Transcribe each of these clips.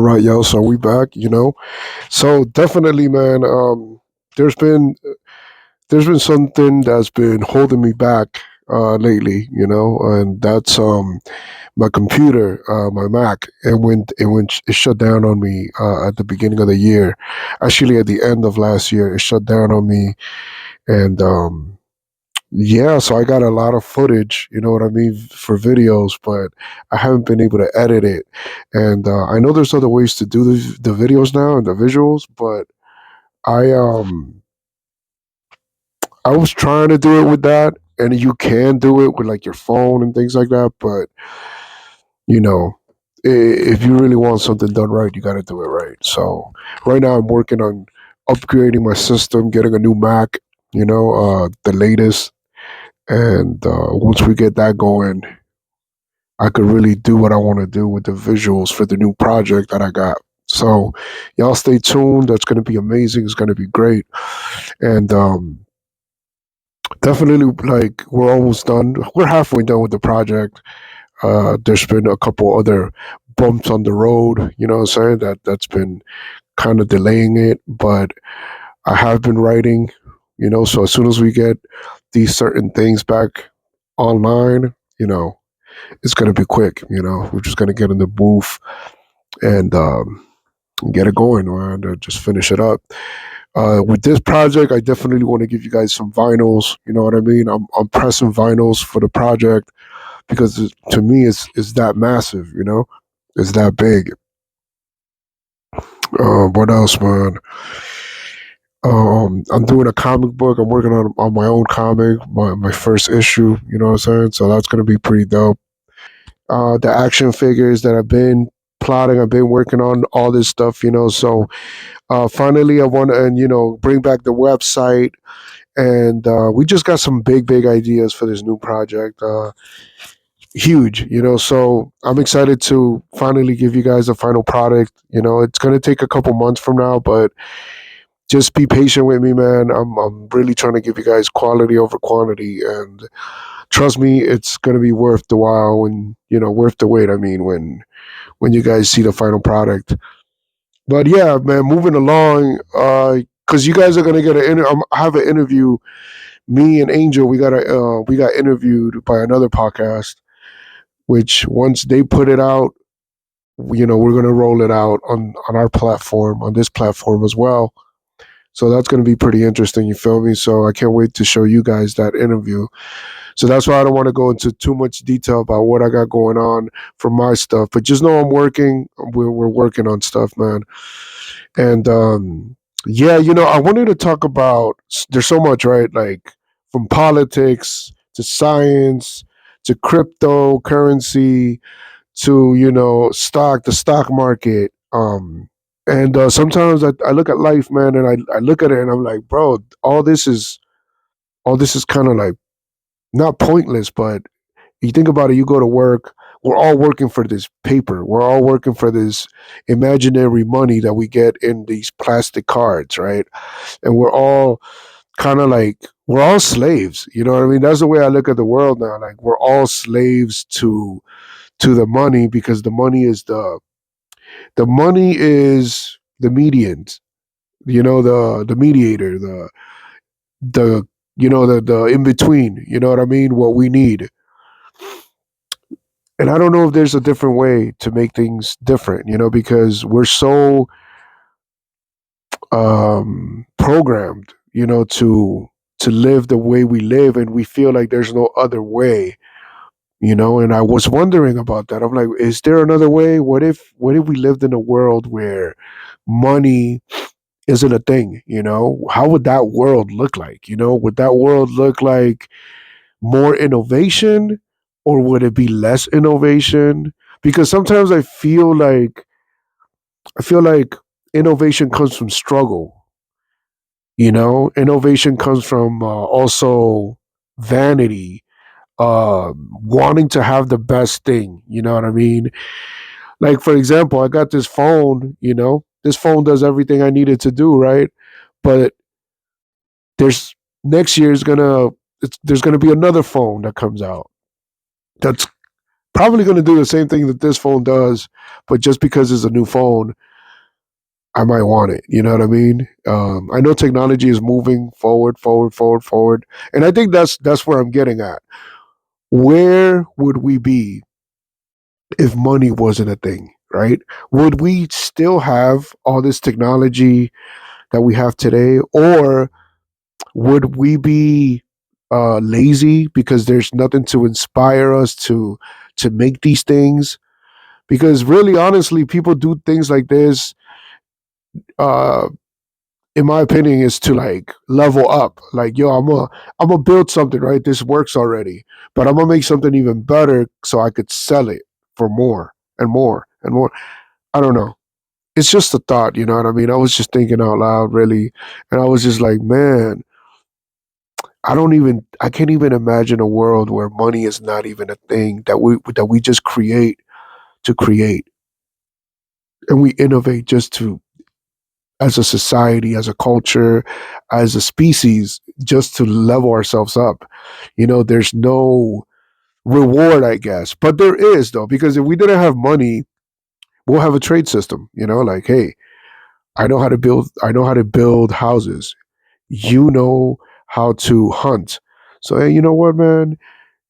Right, yo. So we back. So definitely, man. There's been there's been something that's been holding me back lately. And that's my computer, my Mac. It shut down on me at the beginning of the year. Actually, at the end of last year, it shut down on me, and yeah, so I got a lot of footage, you know what I mean, for videos, but I haven't been able to edit it. And I know there's other ways to do the videos now and the visuals, but I um I was trying to do it with that, and you can do it with like your phone and things like that, but you know, if you really want something done right, you got to do it right. So right now I'm working on upgrading my system, getting a new Mac, the latest, and once we get that going, I could really do what I want to do with the visuals for the new project that I got. So, y'all stay tuned. That's going to be amazing. It's going to be great. And definitely, like, we're almost done. We're halfway done with the project. There's been a couple other bumps on the road, you know what I'm saying? That's been kind of delaying it, but I have been writing, so as soon as we get these certain things back online, it's gonna be quick. We're just gonna get in the booth and get it going, man. And just finish it up. With this project, I definitely want to give you guys some vinyls. You know what I mean? I'm pressing vinyls for the project because to me, it's that massive. It's that big. What else, man? I'm doing a comic book. I'm working on my own comic, my first issue. You know what I'm saying? So that's gonna be pretty dope. The action figures that I've been plotting. I've been working on all this stuff, So finally, I want to, and bring back the website. And we just got some big ideas for this new project. Huge, So I'm excited to finally give you guys a final product. It's gonna take a couple months from now, but just be patient with me, man. I'm really trying to give you guys quality over quantity, and trust me, it's gonna be worth the while and worth the wait. I mean, when you guys see the final product. But yeah, man, moving along, because you guys are gonna get I have an interview. Me and Angel, we got interviewed by another podcast. Which once they put it out, we're gonna roll it out on our platform, on this platform as well. So that's gonna be pretty interesting. You feel me? So I can't wait to show you guys that interview. So that's why I don't want to go into too much detail about what I got going on for my stuff. But just know I'm working. We're working on stuff, man. And yeah, I wanted to talk about. There's so much, right? Like from politics to science to cryptocurrency to the stock market. And sometimes I look at life, man, and I look at it and I'm like, bro, all this is kind of like not pointless, but you think about it, you go to work, we're all working for this paper. We're all working for this imaginary money that we get in these plastic cards, right? And we're all kind of like we're all slaves. You know what I mean? That's the way I look at the world now. Like we're all slaves to the money because the money is the medians, the mediator, the the in between, you know what I mean? What we need. And I don't know if there's a different way to make things different, because we're so programmed, to live the way we live, and we feel like there's no other way, And I was wondering about that. I'm like, is there another way? What if we lived in a world where money isn't a thing? How would that world look like? Would that world look like more innovation, or would it be less innovation? Because sometimes I feel like innovation comes from struggle. Innovation comes from also vanity, wanting to have the best thing. You know what I mean? Like for example, I got this phone. This phone does everything I need it to do, right? But there's next year is gonna there's gonna be another phone that comes out that's probably going to do the same thing that this phone does, but just because it's a new phone, I might want it. You know what I mean? I know technology is moving forward, forward, forward, forward, and I think that's where I'm getting at. Where would we be if money wasn't a thing? Right? Would we still have all this technology that we have today, or would we be lazy because there's nothing to inspire us to make these things? Because really, honestly, people do things like this. Uh, in my opinion, is to like level up. Like, yo, I'm gonna build something. Right, this works already, but I'm gonna make something even better so I could sell it for more and more and more. I don't know. It's just a thought, you know what I mean? I was just thinking out loud, really, and I was just like, man, I can't even imagine a world where money is not even a thing that we just create to create and we innovate just to as a society, as a culture, as a species, just to level ourselves up. You know, there's no reward, I guess, but there is though, because if we didn't have money, we'll have a trade system. You know, like, hey, I know how to build houses. You know how to hunt. So hey, you know what, man?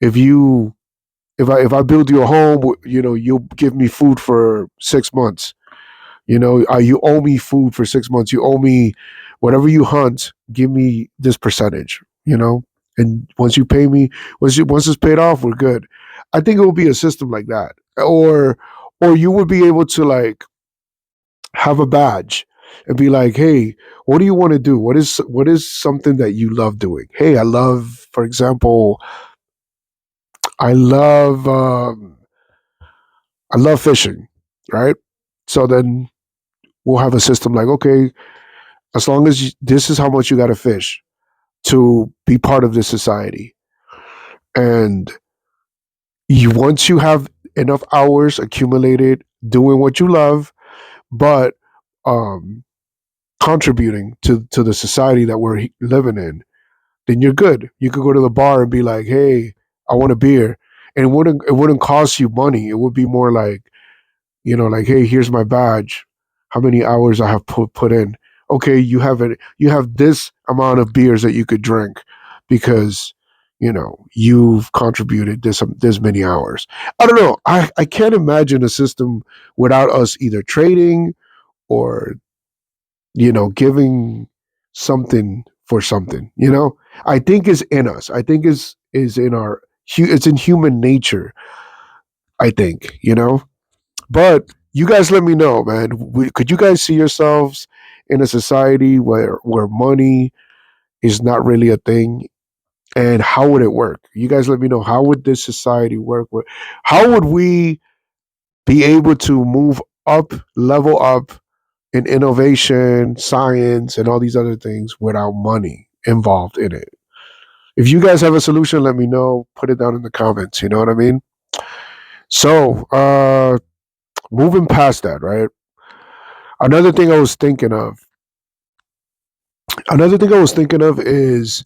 If you if I build you a home, you know, you'll give me food for 6 months. You know, you owe me food for 6 months. You owe me whatever you hunt. Give me this percentage. You know, and once you pay me, once it's paid off, we're good. I think it will be a system like that, or you would be able to like have a badge and be like, hey, what do you want to do? What is something that you love doing? Hey, I love, for example, I love I love fishing, right? So then we'll have a system like, okay, as long as this is how much you got to fish to be part of this society, and once you have enough hours accumulated doing what you love, but um, contributing to the society that we're living in, then you're good. You could go to the bar and be like, hey, I want a beer, and it wouldn't cost you money. It would be more like, you know, like, hey, here's my badge, how many hours I have put in. Okay, you have this amount of beers that you could drink because you know you've contributed this many hours. I don't know. I can't imagine a system without us either trading or you know giving something for something. You know, I think is in us. I think is in our it's in human nature. I think, you know. But you guys let me know, man. Could you guys see yourselves in a society where money is not really a thing, and how would it work? You guys let me know. How would this society work? How would we be able to move up, level up in innovation, science, and all these other things without money involved in it? If you guys have a solution, let me know. Put it down in the comments. You know what I mean? So, moving past that, right? Another thing I was thinking of Another thing I was thinking of is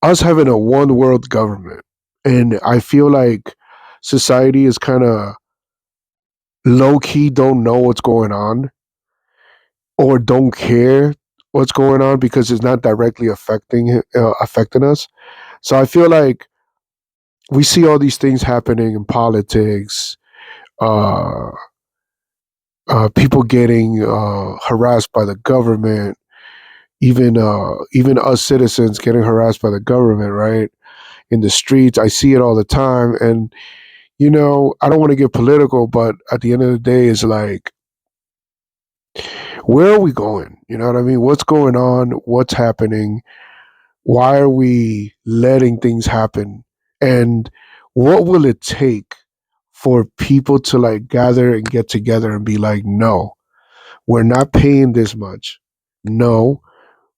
us having a one world government. And I feel like society is kind of low key don't know what's going on or don't care what's going on because it's not directly affecting us. So I feel like we see all these things happening in politics, uh, people getting harassed by the government, even us citizens getting harassed by the government, right? In the streets. I see it all the time. And, you know, I don't want to get political, but at the end of the day, it's like, where are we going? You know what I mean? What's going on? What's happening? Why are we letting things happen? And what will it take for people to like gather and get together and be like, no, we're not paying this much. No,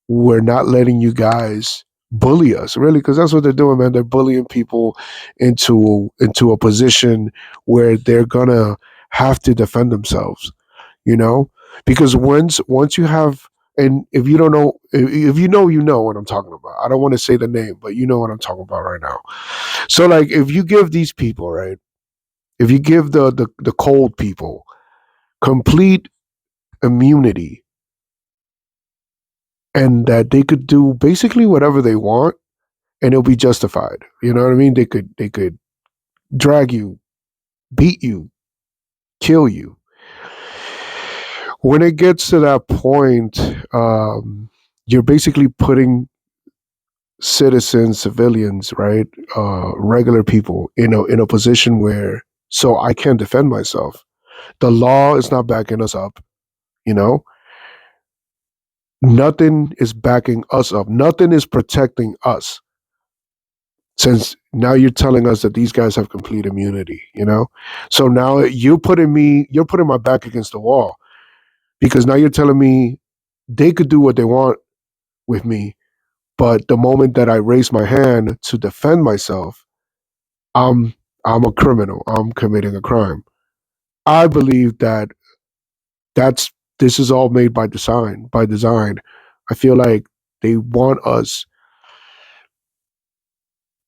we're not letting you guys bully us, really, because that's what they're doing, man. They're bullying people into a position where they're gonna have to defend themselves, you know, because once you have And if you don't know, if you know, you know what I'm talking about. I don't want to say the name, but you know what I'm talking about right now. So, like, if you give these people, right, if you give the cold people complete immunity, and that they could do basically whatever they want, and it'll be justified. You know what I mean? They could drag you, beat you, kill you. When it gets to that point, you're basically putting citizens, civilians, right, regular people, in a position where so I can't defend myself. The law is not backing us up. You know, nothing is backing us up. Nothing is protecting us. Since now you're telling us that these guys have complete immunity, so now you're putting my back against the wall because now you're telling me they could do what they want with me, but the moment that I raise my hand to defend myself, I'm I'm a criminal. I'm committing a crime. I believe that that's this is all made by design. By design, I feel like they want us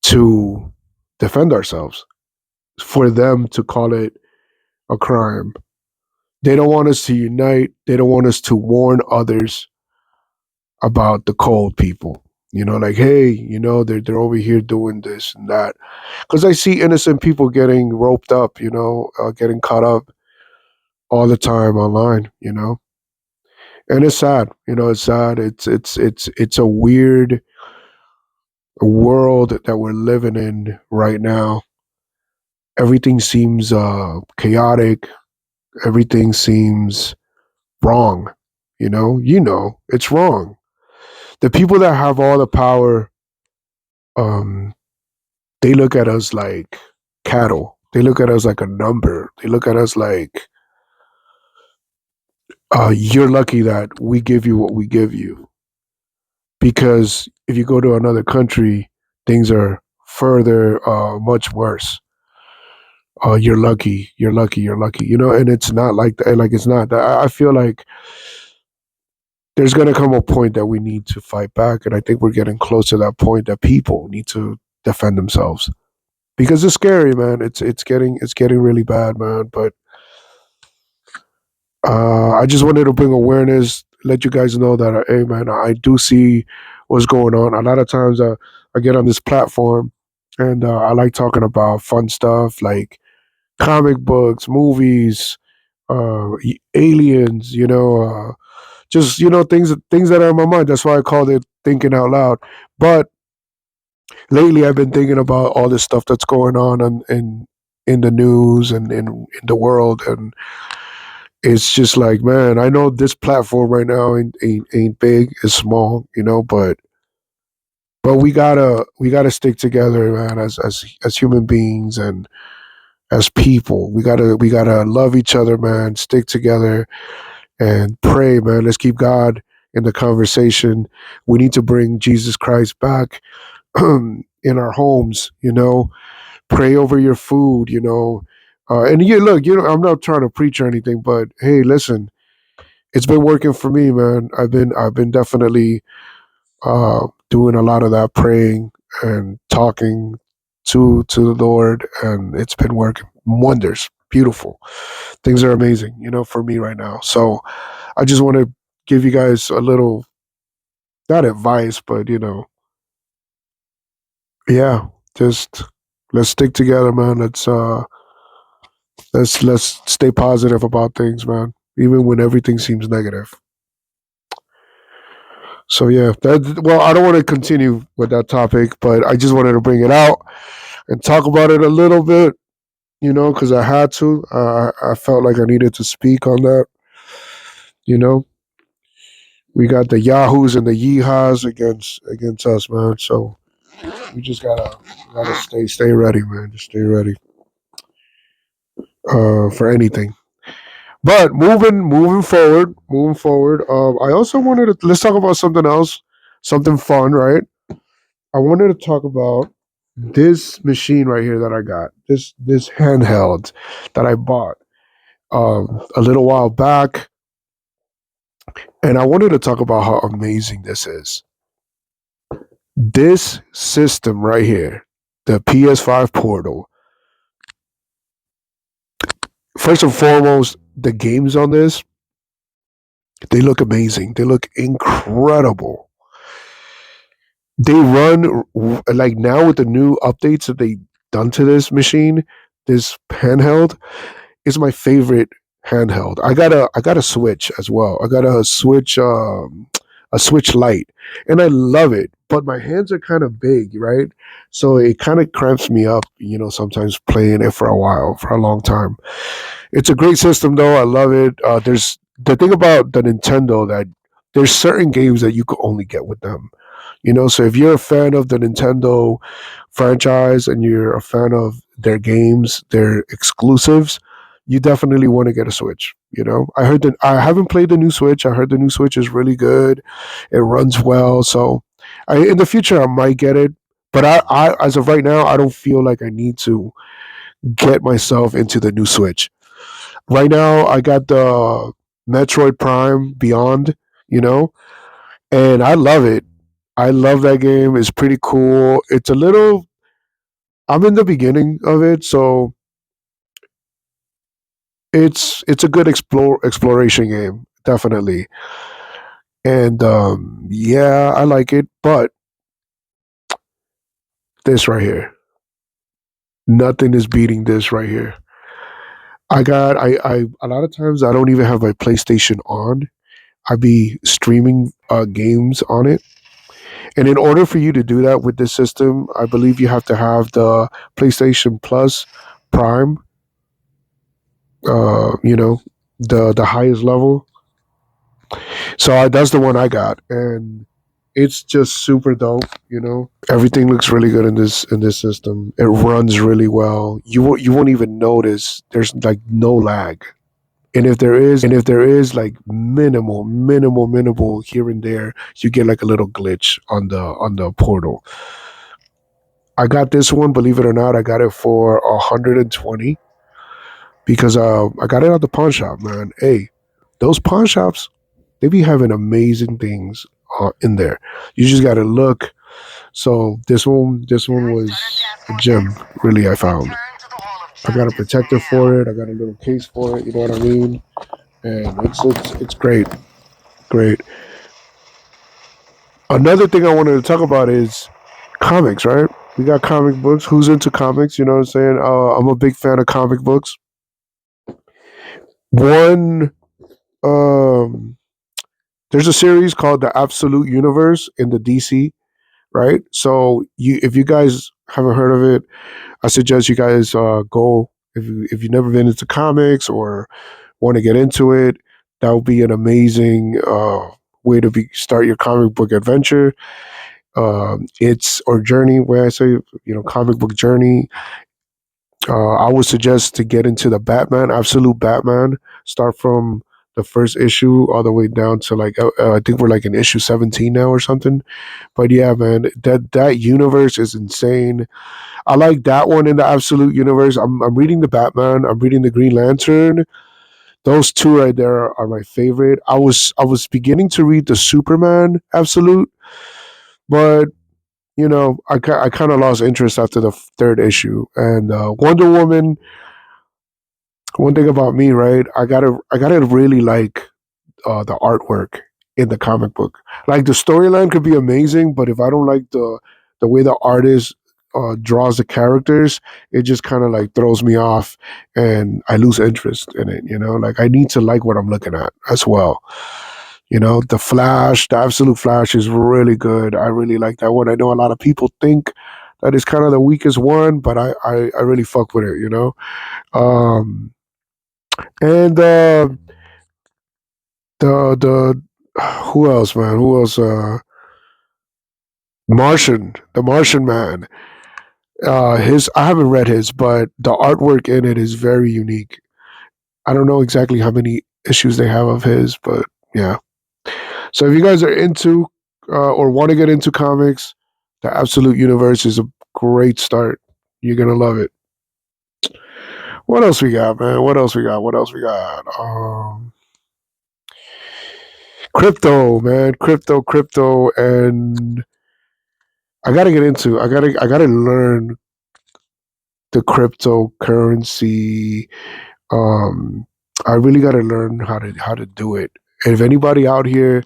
to defend ourselves for them to call it a crime. They don't want us to unite. They don't want us to warn others about the cold people. Like, hey, they're over here doing this and that. Because I see innocent people getting roped up, getting caught up all the time online. And it's sad. It's sad. It's a weird world that we're living in right now. Everything seems chaotic. Everything seems wrong. It's wrong. The people that have all the power, um, they look at us like cattle. They look at us like a number. They look at us like, you're lucky that we give you what we give you. Because if you go to another country, things are further, much worse. You're lucky. You're lucky. You're lucky. And it's not like that. Like, it's not. I feel like there's going to come a point that we need to fight back, and I think we're getting close to that point that people need to defend themselves because it's scary, man. It's getting really bad, man. But I just wanted to bring awareness, let you guys know that, hey, man, I do see what's going on. A lot of times, I get on this platform, and I like talking about fun stuff like comic books, movies, aliens. Just things that are in my mind. That's why I called it thinking out loud. But lately, I've been thinking about all this stuff that's going on in the news and in the world, and it's just like, man, I know this platform right now ain't big, it's small, but we gotta stick together, man, as human beings and as people. We gotta love each other, man. Stick together and pray, man. Let's keep God in the conversation. We need to bring Jesus Christ back in our homes. Pray over your food. And yeah, look, I'm not trying to preach or anything, but hey, listen, it's been working for me, man. I've been definitely doing a lot of that praying and talking to the Lord, and it's been working wonders. Beautiful things are amazing, for me right now. So I just want to give you guys a little, not advice, but yeah, just let's stick together, man. Let's stay positive about things, man, even when everything seems negative. So yeah, well, I don't want to continue with that topic, but I just wanted to bring it out and talk about it a little bit, because I had to. I felt like I needed to speak on that. You know, we got the Yahoos and the Yeehaws against us, man. So we just gotta stay ready, man. Just stay ready for anything. But moving forward. I also wanted to let's talk about something else, something fun, right? I wanted to talk about this machine right here that I got. This handheld that I bought a little while back. And I wanted to talk about how amazing this is. This system right here, the PS5 Portal, first and foremost, the games on this, they look amazing. They look incredible. They run like now with the new updates that they done to this machine, this handheld is my favorite handheld. I got a Switch as well. I got a Switch Lite, and I love it. But my hands are kind of big, right? So it kind of cramps me up, sometimes playing it for a while, for a long time. It's a great system, though. I love it. There's the thing about the Nintendo that there's certain games that you could only get with them. So if you're a fan of the Nintendo franchise and you're a fan of their games, their exclusives, you definitely want to get a Switch. I heard that I haven't played the new Switch. I heard the new Switch is really good. It runs well. So in the future, I might get it. But as of right now, I don't feel like I need to get myself into the new Switch. Right now, I got the Metroid Prime Beyond, you know, and I love it. I love that game. It's pretty cool. It's a little. I'm in the beginning of it, so it's a good exploration game, definitely. And yeah, I like it. But this right here, nothing is beating this right here. I a lot of times I don't even have my PlayStation on. I be streaming games on it. And in order for you to do that with this system, I believe you have to have the PlayStation Plus Prime, the highest level. So that's the one I got, and it's just super dope. Everything looks really good in this system. It runs really well. You won't even notice there's like no lag. And if there is like minimal here and there, you get like a little glitch on the portal. I got this one, believe it or not, I got it for 120 because I got it at the pawn shop, man. Hey, those pawn shops, they be having amazing things in there. You just gotta look. So this one was a gem, really. I found. I got a protector for it. I got a little case for it. You know what I mean? And it's great, great. Another thing I wanted to talk about is comics, right? We got comic books. Who's into comics? You know what I'm saying? I'm a big fan of comic books. One, um, there's a series called the Absolute Universe in the DC, right? So if you guys haven't heard of it, I suggest you guys go. If you've never been into comics or want to get into it, that would be an amazing way to start your comic book adventure. It's or journey, where I say comic book journey. I would suggest to get into the Batman, Absolute Batman. Start from the first issue all the way down to like I think we're like in issue 17 now or something. But yeah, man, that universe is insane. I like that one in the Absolute universe. I'm reading the Batman. I'm reading the Green Lantern. Those two right there are my favorite. I was beginning to read the Superman Absolute, but I kind of lost interest after the third issue. And Wonder Woman. One thing about me, right? I gotta really like the artwork in the comic book. Like the storyline could be amazing, but if I don't like the way the artist draws the characters, it just kind of like throws me off, and I lose interest in it. Like I need to like what I'm looking at as well. The Flash, the Absolute Flash is really good. I really like that one. I know a lot of people think that is kind of the weakest one, but I really fuck with it. Um, and the who else, man? Who else? The Martian Man. His I haven't read his, but the artwork in it is very unique. I don't know exactly how many issues they have of his, but yeah. So if you guys are into or want to get into comics, the Absolute Universe is a great start. You're gonna love it. What else we got, man? What else we got? What else we got? Crypto, man, crypto, and I gotta learn the cryptocurrency. Um, I really gotta learn how to do it. If anybody out here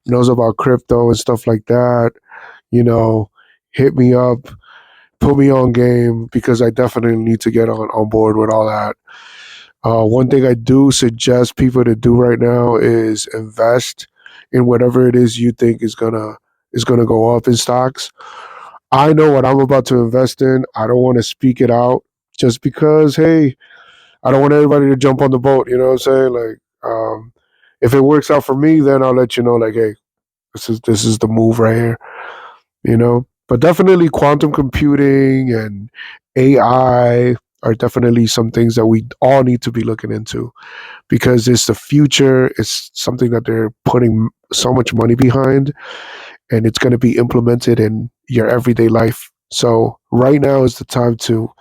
knows about crypto and stuff like that, you know, hit me up, put me on game because I definitely need to get on board with all that. One thing I do suggest people to do right now is invest in whatever it is you think is gonna go up in stocks. I know what I'm about to invest in. I don't want to speak it out just because, hey, I don't want everybody to jump on the boat. You know what I'm saying? Like, if it works out for me, then I'll let you know. Like, hey, this is the move right here. You know, but definitely quantum computing and AI are definitely some things that we all need to be looking into because it's the future. It's something that they're putting so much money behind, and it's going to be implemented in your everyday life. So right now is the time to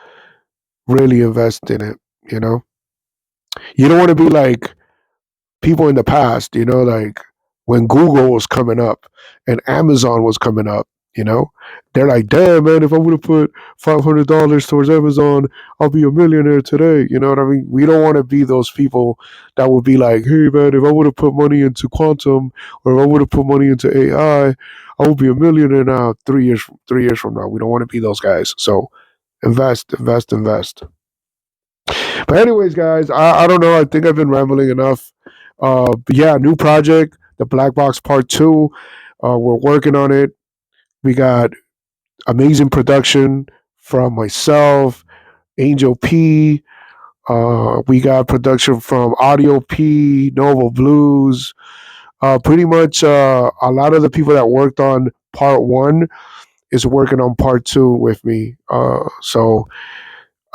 really invest in it. You know, you don't want to be like people in the past, you know, like when Google was coming up and Amazon was coming up, you know, they're like, damn, man, if I would have put $500 towards Amazon, I'll be a millionaire today. You know what I mean? We don't want to be those people that would be like, hey, man, if I would have put money into quantum or if I would have put money into AI, I would be a millionaire now 3 years from now. We don't want to be those guys. So invest, invest, invest. But anyways, guys, I don't know. I think I've been rambling enough. But yeah, new project, the Black Box Part Two. We're working on it. We got amazing production from myself, Angel P. We got production from Audio P, Novo Blues. Pretty much a lot of the people that worked on Part One is working on Part Two with me. So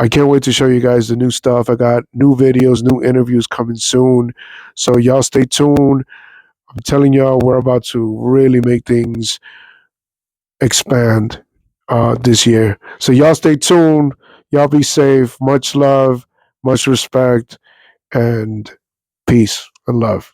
I can't wait to show you guys the new stuff. I got new videos, new interviews coming soon. So y'all stay tuned. I'm telling y'all, we're about to really make things expand this year. So y'all stay tuned. Y'all be safe. Much love, much respect, and peace and love.